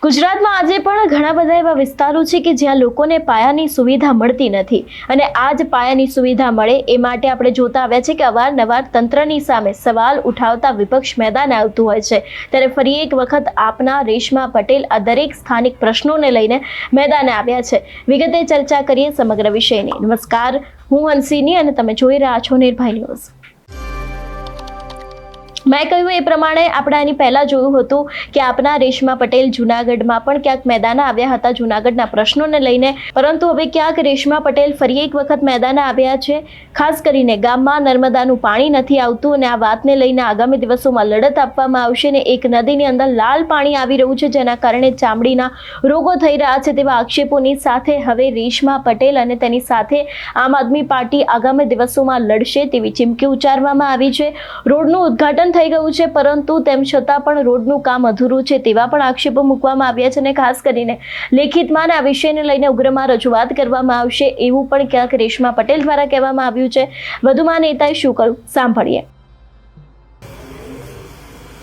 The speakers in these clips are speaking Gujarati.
ગુજરાતમાં આજે પણ ઘણા બધા એવા વિસ્તારો છે કે જ્યાં લોકોને પાયાની સુવિધા મળતી નથી અને આ જ પાયાની સુવિધા મળે એ માટે આપણે જોતા આવ્યા છે કે અવારનવાર તંત્રની સામે સવાલ ઉઠાવતા વિપક્ષ મેદાને આવતું હોય છે। ત્યારે ફરી એક વખત આપના રેશમા પટેલ આ દરેક સ્થાનિક પ્રશ્નોને લઈને મેદાને આવ્યા છે। વિગતે ચર્ચા કરીએ સમગ્ર વિષયની। નમસ્કાર, હું હંસિની અને તમે જોઈ રહ્યા છો નિર્ભય ન્યૂઝ। મેં કહ્યું એ પ્રમાણે આપણે આની પહેલાં જોયું હતું કે આપના રેશમા પટેલ જૂનાગઢમાં પણ ક્યાંક મેદાને આવ્યા હતા જૂનાગઢના પ્રશ્નોને લઈને, પરંતુ હવે ક્યાંક રેશમા પટેલ ફરી એક વખત મેદાને આવ્યા છે। ખાસ કરીને ગામમાં નર્મદાનું પાણી નથી આવતું અને આ વાતને લઈને આગામી દિવસોમાં લડત આપવામાં આવશે ને એક નદીની અંદર લાલ પાણી આવી રહ્યું છે જેના કારણે ચામડીના રોગો થઈ રહ્યા છે તેવા આક્ષેપોની સાથે હવે રેશમા પટેલ અને તેની સાથે આમ આદમી પાર્ટી આગામી દિવસોમાં લડશે તેવી ચીમકી ઉચ્ચારવામાં આવી છે। રોડનું ઉદ્ઘાટન થઈ ગયું છે પરંતુ તેમ છતાં પણ રોડનું કામ અધૂરું છે તેવા પણ આક્ષેપો મૂકવામાં આવ્યા છે અને ખાસ કરીને લેખિતમાં આ વિષયને લઈને ઉગ્રમાં રજૂઆત કરવામાં આવશે એવું પણ ક્યાંક રેશમા પટેલ દ્વારા કહેવામાં આવ્યું છે। વધુમાં નેતાએ શું કહ્યું સાંભળીએ।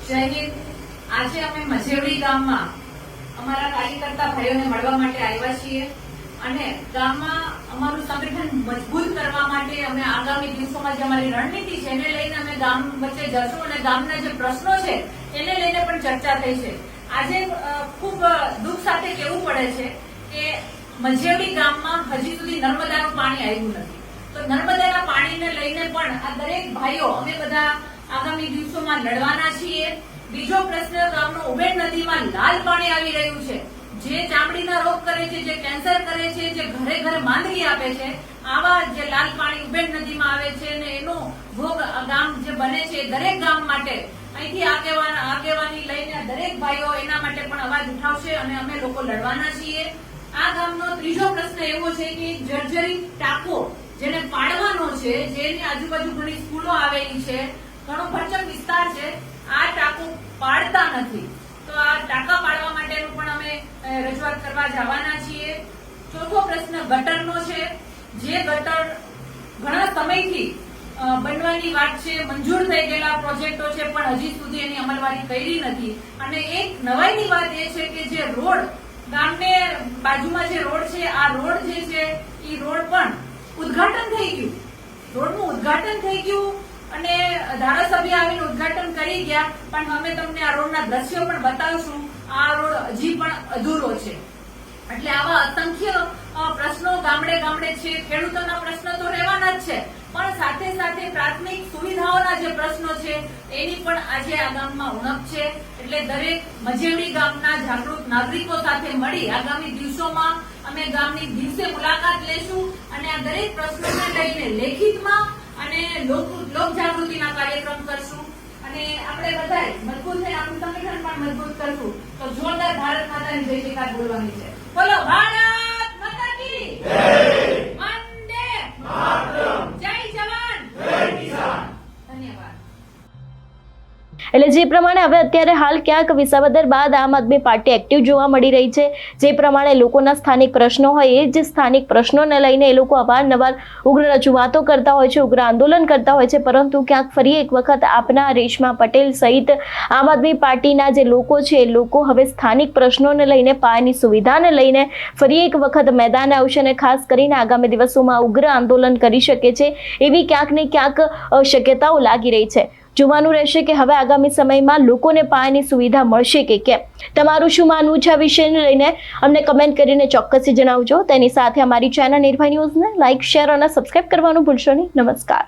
જય હિન્દ। આજે અમે મજેવડી ગામમાં અમારા કાર્યકર્તા ભાઈઓને મળવા માટે આવ્યા છીએ અને ગામમાં અમારું સંગઠન મજબૂત કરવા માટે અમે આગામી દિવસોમાં જે અમારી રણનીતિ છે એને લઈને અમે ગામ વચ્ચે જશું અને ગામના જે પ્રશ્નો છે એને લઈને પણ ચર્ચા થઈ છે। આજે ખૂબ દુઃખ સાથે કહેવું પડે છે કે મજેવડી ગામમાં હજી સુધી નર્મદાનું પાણી આવ્યું નથી, તો નર્મદાના પાણીને લઈને પણ આ દરેક ભાઈઓ અમે બધા આગામી દિવસોમાં લડવાના છીએ। બીજો પ્રશ્ન, ગામનો ઉબેડ નદીમાં લાલ પાણી આવી રહ્યું છે જે ચામડીના રોગ કરે છે, જે કેન્સર કરે છે, જે ઘરે ઘરે માંદગી આપે છે, આવા જે લાલ પાણી ઉબેડ નદીમાં આવે છે અને એનો ભોગ ગામ જે બને છે દરેક ગામ માટે અહીંથી આગેવાની લઈને દરેક ભાઈઓ એના માટે પણ અવાજ ઉઠાવશે અને અમે લોકો લડવાના છીએ। આ ગામનો ત્રીજો પ્રશ્ન એવો છે કે જર્જરિત ટાંકો જેને પાડવાનો છે, જેની આજુબાજુ ઘણી સ્કૂલો આવેલી છે, ઘણો ભરચક વિસ્તાર છે, આ ટાંકો પાડતા નથી, તો આ ટાંકા પાડવા માટેનું પણ અમે રજૂઆત કરવા જવાના છીએ। ચોથો પ્રશ્ન ગટરનો છે, જે ગટર ઘણા સમયથી બનવાની વાત છે, મંજૂર થઈ ગયેલા પ્રોજેક્ટો છે પણ હજી સુધી એની અમલવારી કરી નથી અને એક નવાઈની વાત એ છે કે જે રોડ ગામને બાજુમાં જે રોડ છે આ રોડ જે છે એ રોડ પણ ઉદ્ઘાટન થઈ ગયું, રોડનું ઉદ્ઘાટન થઈ ગયું અને ધારાસભ્ય આવીને ઉદ્ઘાટન કરી ગયા પણ અમે તમને આ રોડના દ્રશ્યો પણ બતાવશું, આ રોડ હજી પણ અધૂરો છે। એટલે આવા અસંખ્ય પ્રશ્નો ગામડે ગામડે છે, ખેડૂતોના પ્રશ્નો તો રહેવાના જ છે પણ સાથે સાથે પ્રાથમિક સુવિધાઓના જે પ્રશ્નો છે એની પણ આજે આ ગામમાં ઉણપ છે। એટલે દરેક મજેવડી ગામના જાગૃત નાગરિકો સાથે મળી આગામી દિવસોમાં અમે ગામની દિવસે મુલાકાત લેશું અને આ દરેક પ્રશ્નોને લઈને લેખિતમાં અને લોક જાગૃતિના કાર્યક્રમ કરશું અને આપણે બધા મજબૂત થઈને આપણું સંગઠન પણ મજબૂત કરશું। તો જોરદાર ભારત માતાની જય જયકાર બોલવાની છે। બોલો ભારત માતા કી જય, વંદે માતરમ, જય જવાન જય કિસાન। ધન્યવાદ। એટલે જે પ્રમાણે હવે અત્યારે હાલ ક્યાંક વિસાવદર બાદ આમ આદમી પાર્ટી એક્ટિવ જોવા મળી રહી છે। જે પ્રમાણે લોકોના સ્થાનિક પ્રશ્નો હોય એ જ સ્થાનિક પ્રશ્નોને લઈને એ લોકો અવારનવાર ઉગ્ર રજૂઆતો કરતા હોય છે, ઉગ્ર આંદોલન કરતા હોય છે, પરંતુ ક્યાંક ફરી એક વખત આપના રેશમા પટેલ સહિત આમ આદમી પાર્ટીના જે લોકો છે એ લોકો હવે સ્થાનિક પ્રશ્નોને લઈને, પાયાની સુવિધાને લઈને ફરી એક વખત મેદાને આવશે અને ખાસ કરીને આગામી દિવસોમાં ઉગ્ર આંદોલન કરી શકે છે એવી ક્યાંક ને ક્યાંક શક્યતાઓ લાગી રહી છે। જોવાનું રહેશે કે હવે આગામી સમયમાં લોકોને પાયાની સુવિધા મળશે કે કેમ। તમારું શું માનવું છે આ વિષયને લઈને અમને કમેન્ટ કરીને ચોક્કસથી જણાવજો। તેની સાથે અમારી ચેનલ નિર્ભય ન્યૂઝને લાઇક, શેર અને સબસ્ક્રાઇબ કરવાનું ભૂલશો નહીં। નમસ્કાર।